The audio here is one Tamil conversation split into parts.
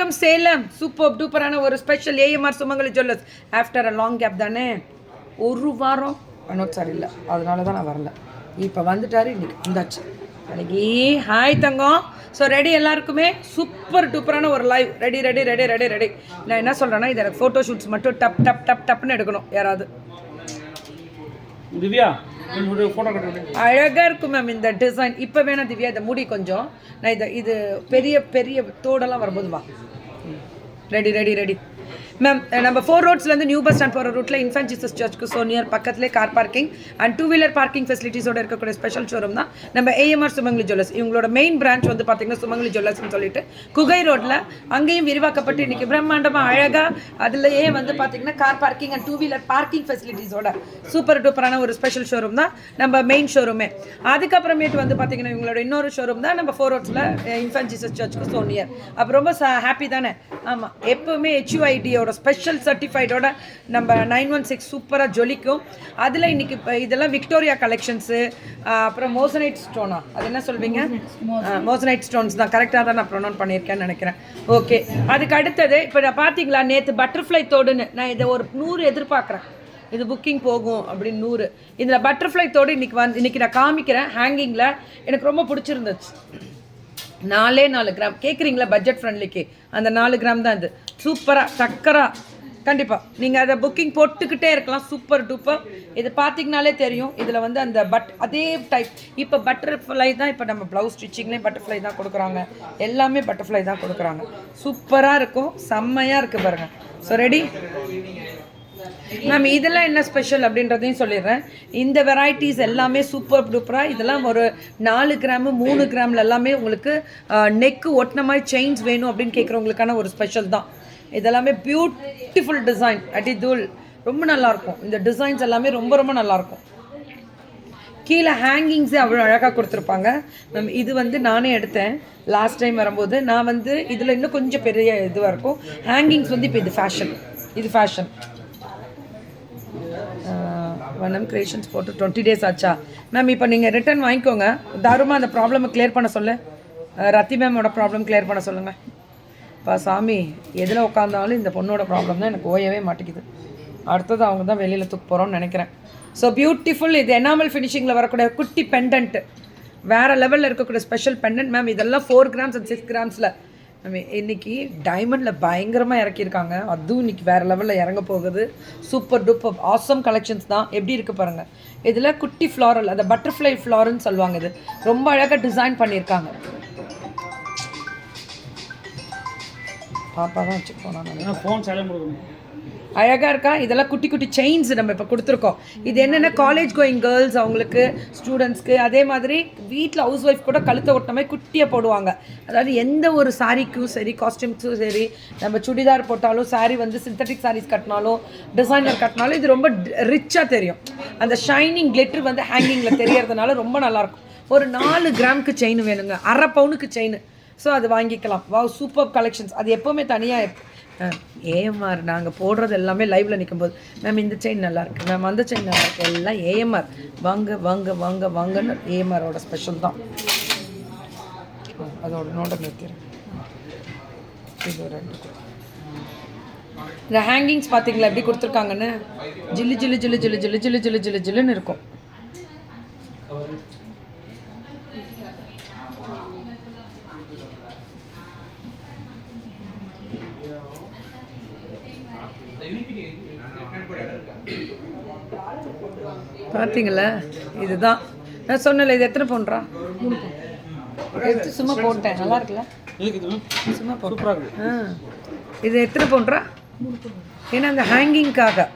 from Salem. Super டூப்பரான ஒரு special AMR Sumangali jewellers. After a long gap தானே, ஒரு வாரம் அனோட் சார் இல்லை, அதனால தான் நான் வரல. இப்போ வந்துட்டாரு, இன்னைக்கு வந்தாச்சு. அன்னைக்கு ஹாய் தங்கம். ஸோ ரெடி எல்லாருக்குமே சூப்பர் டூப்பரான ஒரு live. Ready ready ready ready ready. நான் என்ன சொல்கிறேன்னா, இது எனக்கு ஃபோட்டோ ஷூட்ஸ் மட்டும் டப் டப் டப் டப்னு எடுக்கணும் யாராவது. திவ்யா அழகாக இருக்கும் மேம் இந்த டிசைன். இப்போ வேணாம் திவ்யா, இதை முடி கொஞ்சம். நான் இது பெரிய பெரிய தோடெல்லாம் வரும்போது வா. Ready ready ready ma'am. நம்ம 4 ரோட்ஸ்லேருந்து நியூ பஸ் ஸ்டாண்ட் போகிற ரூட்டில் இன்ஃபன்ட் ஜீசஸ் சர்ச்சுக்கு ஸோ நியர் பக்கத்துலேயே கார் பார்க்கிங் அண்ட் 2-வீலர் பார்க்கிங் ஃபெசிலிட்டிஸோட இருக்கக்கூடிய ஸ்பெஷல் ஷோரூம் தான் நம்ம ஏஎம்ஆர் சுமங்கலி ஜுவல்லர்ஸ். இவங்களோட மெயின் பிரான்ச் வந்து பார்த்தீங்கன்னா சுமங்கலி ஜுவல்லர்ஸ்னு சொல்லிட்டு குகை ரோட்டில் அங்கேயும் விரிவாக்கப்பட்டு இன்றைக்கி பிரம்மாண்டமாக அழகாக அதுலேயே வந்து பார்த்தீங்கன்னா கார் பார்க்கிங் அண்ட் 2-வீலர் பார்க்கிங் ஃபெசிலிட்டிஸோட சூப்பர் டூப்பரான ஒரு ஸ்பெஷல் ஷோரூம் தான் நம்ம மெயின் ஷோரூமே. அதுக்கப்புறமேட்டு வந்து பார்த்தீங்கன்னா இவங்களோட இன்னொரு ஷோரூம் தான் நம்ம 4 ரோட்ஸில் இன்ஃபன்ட் ஜீசஸ் சர்ச்சுக்கு ஸோ நியர். அப்போ ரொம்ப ஹாப்பி தானே? ஆமாம், எப்போவுமே HUID ஸ்பெஷல் சர்டிஃபைடோட நம்ம 916 சூப்பராக ஜொலிக்கும். அதில் இன்றைக்கி இதெல்லாம் விக்டோரியா கலெக்ஷன்ஸு, அப்புறம் மோசனைட் ஸ்டோனா, அது என்ன சொல்வீங்க? மோசனைட் ஸ்டோன்ஸ் தான், கரெக்டாக தான் நான் ப்ரொனவுன் பண்ணியிருக்கேன்னு நினைக்கிறேன். ஓகே, அதுக்கு அடுத்தது இப்போ நான் பார்த்தீங்களா நேற்று பட்டர்ஃப்ளை தோடுன்னு நான் இதை ஒரு 100 எதிர்பார்க்குறேன். இது புக்கிங் போகும் அப்படின்னு 100. இதில் பட்டர்ஃப்ளை தோடு இன்றைக்கி நான் காமிக்கிறேன் ஹேங்கிங்கில். எனக்கு ரொம்ப பிடிச்சிருந்துச்சு. 4 கிராம் கேட்குறீங்களா பட்ஜெட் ஃப்ரெண்ட்லிக்கு? அந்த 4 கிராம் தான் இது. சூப்பராக சக்கராக கண்டிப்பாக நீங்கள் அதை புக்கிங் போட்டுக்கிட்டே இருக்கலாம். Super duper. இது பார்த்தீங்கனாலே தெரியும், இதில் வந்து அந்த அதே டைப். இப்போ பட்டர்ஃப்ளை தான், இப்போ நம்ம ப்ளவுஸ் ஸ்டிச்சிங்லேயும் பட்டர்ஃப்ளை தான் கொடுக்குறாங்க, எல்லாமே பட்டர்ஃப்ளை தான் கொடுக்குறாங்க. சூப்பராக இருக்கும், செம்மையாக இருக்குது பாருங்கள். So ready ma'am. இதெல்லாம் என்ன ஸ்பெஷல் அப்படின்றதையும் சொல்லிடுறேன். இந்த வெரைட்டிஸ் எல்லாமே சூப்பர் டூப்பராக. இதெல்லாம் ஒரு 4 கிராமு 3 கிராமில் எல்லாமே உங்களுக்கு நெக்கு ஒட்டின மாதிரி செயின்ஸ் வேணும் அப்படின்னு கேட்குறவங்களுக்கான ஒரு ஸ்பெஷல் தான். இதெல்லாமே பியூட்டிஃபுல் டிசைன். அடிதூள் ரொம்ப நல்லாயிருக்கும். இந்த டிசைன்ஸ் எல்லாமே ரொம்ப ரொம்ப நல்லாயிருக்கும். கீழே ஹேங்கிங்ஸே அவ்வளோ அழகாக கொடுத்துருப்பாங்க மேம். இது வந்து நானே எடுத்தேன் லாஸ்ட் டைம் வரும்போது. நான் வந்து இதில் இன்னும் கொஞ்சம் பெரிய இதுவாக இருக்கும் ஹேங்கிங்ஸ் வந்து. இப்போ இது ஃபேஷன், இது ஃபேஷன். வனம் கிரியேஷன்ஸ் போட்டு 20 days ஆச்சா மேம்? இப்போ நீங்கள் ரிட்டர்ன் வாங்கிக்கோங்க. தாராளமாக அந்த ப்ராப்ளமை கிளியர் பண்ண சொல்ல, ரத்தி மேமோட ப்ராப்ளம் கிளியர் பண்ண சொல்லுங்கள். இப்போ சாமி எதில் உட்காந்தாலும் இந்த பொண்ணோட ப்ராப்ளம் தான் எனக்கு ஓயவே மாட்டேங்குது. அடுத்தது அவங்க தான் வெளியில் தூக்க போகிறோன்னு நினைக்கிறேன். So beautiful. இது எனாமல் ஃபினிஷிங்கில் வரக்கூடிய குட்டி பெண்டன்ட்டு, வேறு லெவலில் இருக்கக்கூடிய ஸ்பெஷல் பெண்டன்ட் மேம். இதெல்லாம் 4 கிராம்ஸ் அண்ட் 6 கிராம்ஸில் மேம். இன்றைக்கி டைமண்டில் பயங்கரமாக இறக்கியிருக்காங்க. அதுவும் இன்றைக்கி வேறு லெவலில் இறங்க போகுது. சூப்பர் டூப்பர் ஆசம் கலெக்ஷன்ஸ் தான். எப்படி இருக்குது பாருங்கள். இதில் குட்டி ஃப்ளாரல், அந்த பட்டர்ஃப்ளை ஃப்ளாருன்னு சொல்லுவாங்க. இது ரொம்ப அழகாக டிசைன் பண்ணியிருக்காங்க. பாப்பா தான் வச்சுக்கோணும். ஃபோன் சைலண்ட் கொடுக்கணும். அழகாக இருக்கா? இதெல்லாம் குட்டி குட்டி செயின்ஸ் நம்ம இப்போ கொடுத்துருக்கோம். இது என்னென்ன காலேஜ் கோயிங் கேர்ள்ஸ் அவங்களுக்கு, ஸ்டூடெண்ட்ஸ்க்கு, அதே மாதிரி வீட்டில் ஹவுஸ் ஒய்ஃப் கூட கழுத்தை ஒட்டின மாதிரி குட்டியாக போடுவாங்க. அதாவது எந்த ஒரு சாரீக்கும் சரி, காஸ்டியூம்ஸும் சரி, நம்ம சுடிதார் போட்டாலும், சாரீ வந்து சிந்தட்டிக் சாரீஸ் கட்டினாலும், டிசைனர் கட்டினாலும் இது ரொம்ப ரிச்சாக தெரியும். அந்த ஷைனிங் கிளிட்டர் வந்து ஹேங்கிங்கில் தெரியறதுனால ரொம்ப நல்லாயிருக்கும். ஒரு 4 கிராமுக்கு செயின் வேணுங்க, 1/2 பவுனுக்கு செயின். ஸோ அது வாங்கிக்கலாம். Wow, super collections. அது எப்போவுமே தனியாக ஏஎம்ஆர் நாங்கள் போடுறது எல்லாமே லைவில் நிற்கும்போது மேம் இந்த செயின் நல்லாயிருக்கு மேம், அந்த செயின் நல்லாயிருக்கு, எல்லாம் ஏஎம்ஆர் வாங்க வாங்க வாங்க வாங்கன்னு ஏஎம்ஆரோட ஸ்பெஷல் தான். அதோட நோட்டை நிறுத்திடுறேன். இது 2 இந்த ஹேங்கிங்ஸ் பார்த்தீங்களா எப்படி கொடுத்துருக்காங்கன்னு? ஜில்லு ஜில்லு ஜில்லு ஜில்லு ஜில்லு ஜில்லு ஜில்லு ஜில்லு ஜில்லுன்னு இருக்கும். பார்த்தீங்களா? இதுதான் நான் சொன்னல. இது எத்தனை பவுன்ரா? 3 பவுன். எடுத்து சும்மா போட்டேன். நல்லா இருக்குல்ல? சும்மா போட்டேன். இது எத்தனை பவுன்ரா? 3 பவுன். ஏன்னா அந்த ஹேங்கிங்காக.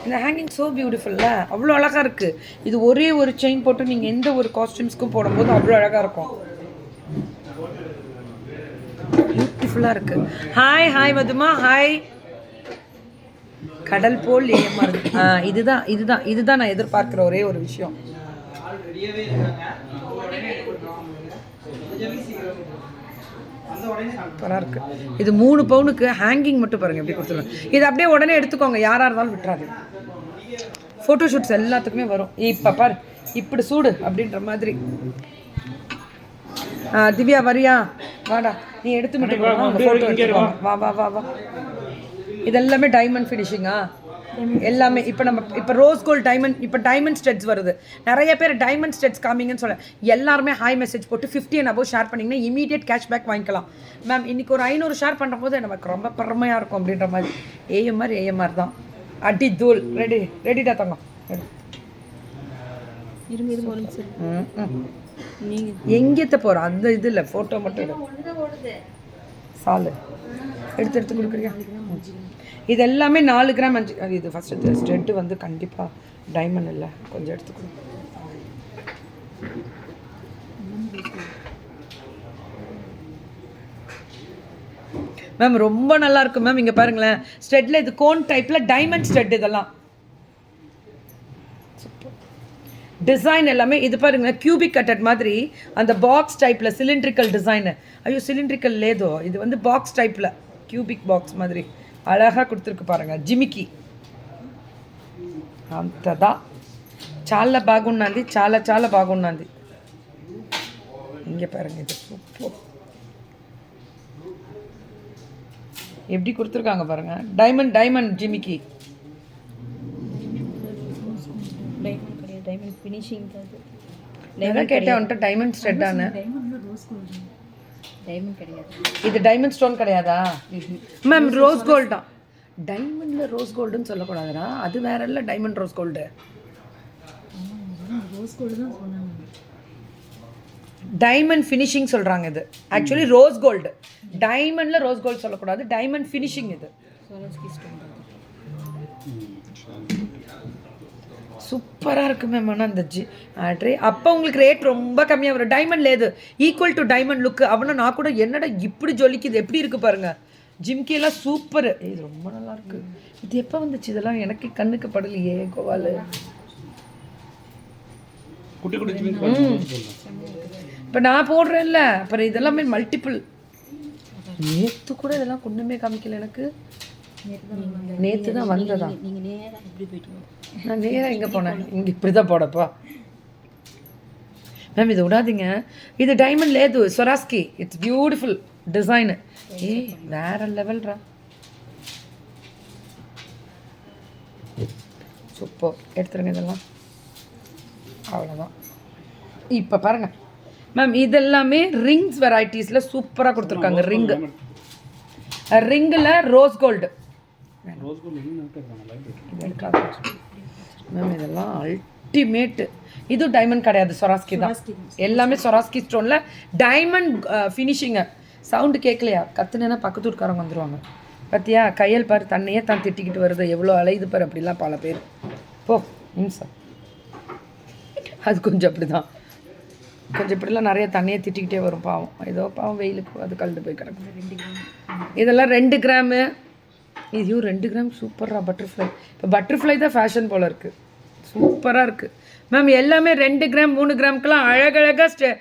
இந்த ஹேங்கிங் ஸோ பியூட்டிஃபுல்ல, அவ்வளோ அழகாக இருக்குது. இது ஒரே ஒரு செயின் போட்டு நீங்கள் எந்த ஒரு காஸ்டியூம்ஸ்க்கும் போடும்போது அவ்வளோ அழகாக இருக்கும். பியூட்டிஃபுல்லாக இருக்குது. Hi hi Madhuma, hi. கடல் போல் ஏமாறு. இதுதான் இதுதான் இதுதான் நான் எதிர்பார்க்குற ஒரே ஒரு விஷயம். சூப்பராக இருக்குது. இது 3 பவுனுக்கு ஹேங்கிங் மட்டும் பாருங்கள் எப்படி கொடுத்துருவாங்க. இது அப்படியே உடனே எடுத்துக்கோங்க, யாராக இருந்தாலும் விட்டுறாது. ஃபோட்டோ ஷூட்ஸ் எல்லாத்துக்குமே வரும். இப்போ பாரு இப்படி சூடு அப்படின்ற மாதிரி. திவ்யா வரியா வாடா, நீ எடுத்து மட்டும் ஃபோட்டோ எடுத்துக்கோ. வா வா வா வா. இதெல்லாமே டைமண்ட் ஃபினிஷிங்கா எல்லாமே. இப்போ ரோஸ் கோல்ட் டைமண்ட், இப்போ டைமண்ட் ஸ்டெட்ஸ் வருது. நிறைய பேர் டைமண்ட் ஸ்டெட்ஸ் காமிங்கன்னு சொல்ல, எல்லாருமே ஹாய் மெசேஜ் போட்டு 50 and above ஷேர் பண்ணிங்கன்னா இமீடியட் கேஷ்பேக் வாங்கிக்கலாம். மேம் இன்றைக்கி ஒரு 500 ஷேர் பண்ணுற போது நமக்கு ரொம்ப பெருமையாக இருக்கும் அப்படின்ற மாதிரி. ஏஎம்ஆர் தான் அடி தூள். ரெடிடா தங்கம். எங்கேத்த போகிறோம் அந்த இது இல்லை, ஃபோட்டோ மட்டும் சாலு எடுத்து கொடுக்குறியா? இது எல்லாமே 4 கிராம் 5. இது ஃபஸ்ட்டு ஸ்டெட்டு வந்து கண்டிப்பாக டைமண்ட் இல்லை, கொஞ்சம் எடுத்துக்கொடு. மேம் ரொம்ப நல்லா இருக்கும் மேம். இங்கே பாருங்களேன், ஸ்டெட்டில் இது கோன் டைப்பில் டைமண்ட் ஸ்டெட். இதெல்லாம் டிசைன் எல்லாமே இது பாருங்க, கியூபிக் கட்டட் மாதிரி அந்த பாக்ஸ் டைப்பில் சிலிண்ட்ரிக்கல் டிசைனு. ஐயோ சிலிண்ட்ரிக்கல் லேதோ, இது வந்து பாக்ஸ் டைப்பில் கியூபிக் பாக்ஸ் மாதிரி அழகாக கொடுத்துருக்கு பாருங்க. జిమికి అంతదా చాలా బాగున్నది, చాలా చాలా బాగున్నది. இங்கே பாருங்க, இது சூப்பர் எப்படி கொடுத்துருக்காங்க பாருங்க. டைமண்ட் జిమికి டைமண்ட் ஃபினிஷிங் தான். நான் கேட்டேன் உன்ட்ட டைமண்ட் ஸ்டெட்டானு. டைமண்ட் கிடையாது இது, டைமண்ட் ஸ்டோன் கிடையாதா மேம்? ரோஸ் கோல்டு தான். டைமண்டில் ரோஸ் கோல்டுன்னு சொல்லக்கூடாதுடா, அது வேற இல்லை. Diamond rose gold, rose gold தான் சொன்னாங்க. டைமண்ட் ஃபினிஷிங் சொல்கிறாங்க இது. ஆக்சுவலி ரோஸ் கோல்டு, டைமண்டில் ரோஸ் கோல்டு சொல்லக்கூடாது, டைமண்ட் ஃபினிஷிங் இது. சூப்பராக இருக்குது மேம். ஆனால் அந்த ட்ரே அப்போ உங்களுக்கு ரேட் ரொம்ப கம்மியாக வரும். டைமண்ட் லேது ஈக்குவல் டு டைமண்ட் லுக்கு. அவனை நான் கூட என்னடா இப்படி ஜொலிக்குது, எப்படி இருக்குது பாருங்கள். ஜிம்கியெல்லாம் சூப்பர். இது ரொம்ப நல்லா இருக்குது. இது எப்போ வந்துச்சு? இதெல்லாம் எனக்கு கண்ணுக்கு படலையே கோவால். இப்போ நான் போடுறேன்ல, அப்புறம் இதெல்லாமே மல்டிபிள். நேற்று கூட இதெல்லாம் ஒன்றுமே காமிக்கல எனக்கு. நேற்று தான் வந்ததா? நான் நேராக எங்கே போனேன்? இங்கே இப்படி தான் போடப்பா மேம். இதை விடாதீங்க, இது டைமண்ட் லேது சொராஸ்கி. It's beautiful design. வேற லெவல்ரா, சூப்பர். எடுத்துருங்க இதெல்லாம், அவ்வளோதான். இப்போ பாருங்க மேம், இதெல்லாமே ரிங்ஸ் வெரைட்டிஸில் சூப்பராக கொடுத்துருக்காங்க. ரிங்கில் ரோஸ் கோல்டு மேம். இதெல்லாம் அல்டிமேட்டு. இது டைமண்ட் கிடையாது, சொராஸ்கி தான். எல்லாமே சொராஸ்கி ஸ்டோனில் டைமண்ட் ஃபினிஷிங்கு. சவுண்டு கேட்கலையா? கத்துனேன்னா பக்கத்து ஊருக்காரங்க வந்துடுவாங்க. பார்த்தியா கையல் பாரு, தன்னையே தான் திட்டிக்கிட்டு வருது, எவ்வளோ அலையுது பாரு. அப்படிலாம் பல பேர் போ நிமிஷம். அது கொஞ்சம் அப்படி தான், கொஞ்சம் இப்படிலாம் நிறைய தண்ணியை திட்டிக்கிட்டே வரும். பாவம், ஏதோ பாவம் வெயிலுக்கு அது கழுட்டு போய் கிடக்கும். இதெல்லாம் 2 கிராமு. இதுவும் 2 கிராம். சூப்பராக பட்டர்ஃப்ளை. இப்போ பட்டர்ஃப்ளை தான் ஃபேஷன் போல் இருக்குது. சூப்பராக இருக்குது மேம். எல்லாமே 2 கிராம் 3 கிராமுக்கெல்லாம் அழகழகாக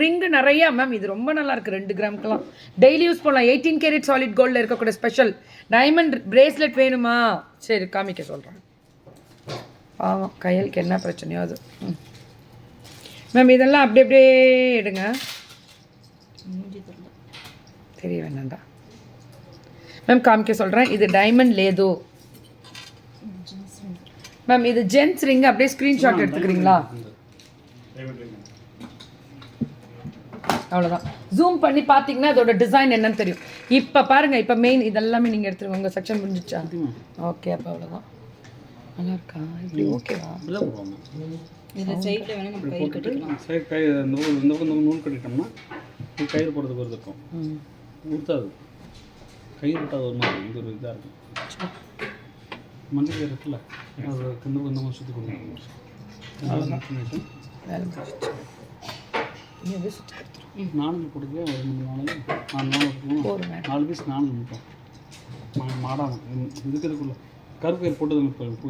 ரிங்கு நிறையா மேம். இது ரொம்ப நல்லா இருக்குது. 2 கிராமுக்கெல்லாம் டெய்லி யூஸ் பண்ணலாம். 18 கேரட் சாலிட் கோல்டில் இருக்கக்கூடிய ஸ்பெஷல் டைமண்ட் பிரேஸ்லெட் வேணுமா? சரி காமிக்க சொல்கிறேன். ஆமாம், கையலுக்கு என்ன பிரச்சனையோ அது. மேம் இதெல்லாம் அப்படி அப்படியே எடுங்க, தெரிய வேணாண்டா மேம். காமிக்க சொல்கிறேன். இது டைமண்ட் லேது மேம். இது ஜென்ஸ் ரிங். அப்படியே ஸ்க்ரீன்ஷாட் எடுத்துக்கிறீங்களா? அவ்வளோதான். ஜூம் பண்ணி பார்த்தீங்கன்னா அதோட டிசைன் என்னன்னு தெரியும். இப்போ பாருங்கள், இப்போ மெயின் இதெல்லாமே நீங்கள் எடுத்துருங்க. உங்கள் செக்ஷன் முடிஞ்சிச்சா? ஓகே, அப்போ அவ்வளோதான். நல்லா இருக்கா? இப்படி ஓகேவா? இதில் சைடில் வேணால் நம்ம கயிறு கட்டிக்கலாம். நூல் கட்டிட்டோம்னா கயிறு போடுறதுக்கு ஒரு இருக்கும். ஊற்றாது, கயிறு விட்டால் ஒரு மாதிரி இது ஒரு இதாக இருக்கும். மஞ்சள் கயிறு இருக்குல்ல, அது கொஞ்சம் சுற்றி கொடுக்கணும். நானூறு கொடுக்க ஒரு 3 நாள் 4 பீஸ் 4 மட்டும் மாடாமல் இதுக்குள்ள கருப்பு கயிறு போட்டு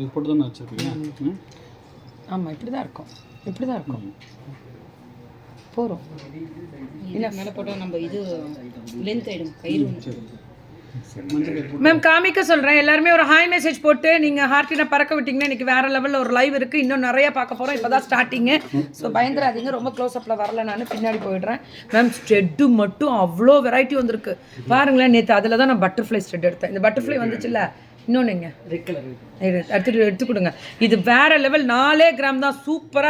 இது போட்டு தானே வச்சுருக்கீங்க. ஆமாம், இப்படி தான் இருக்கும். இப்படி தான் இருக்கும். போகிறோம் இல்லை மேலே போட்டால் நம்ம இது லென்த் ஆகிடும் கயிறு. மஞ்சள் கயிறு போட்டு மேம் காமிக்க சொல்கிறேன், எல்லாருமே ஒரு ஹாய் மெசேஜ் போட்டு நீங்கள் ஹார்ட்டினை பறக்க விட்டிங்கன்னா இன்றைக்கி வேறு லெவலில் ஒரு லைவ் இருக்குது. இன்னும் நிறைய பார்க்க போகிறோம். இப்போ தான் ஸ்டார்டிங்கு. ஸோ பயந்துராதீங்க, ரொம்ப க்ளோஸ்அப்பில் வரல, நான் பின்னாடி போயிடுறேன். மேம் ஸ்டெட்டு மட்டும் அவ்வளோ வெரைட்டி வந்திருக்கு பாருங்களேன். நேற்று அதில் தான் நான் பட்டர்ஃப்ளை ஸ்டெட் எடுத்தேன். இந்த பட்டர்ஃப்ளை வந்துச்சுல்ல, இன்னொன்றுங்க எடுத்து கொடுங்க. இது வேறு லெவல், 4 கிராம் தான், சூப்பராக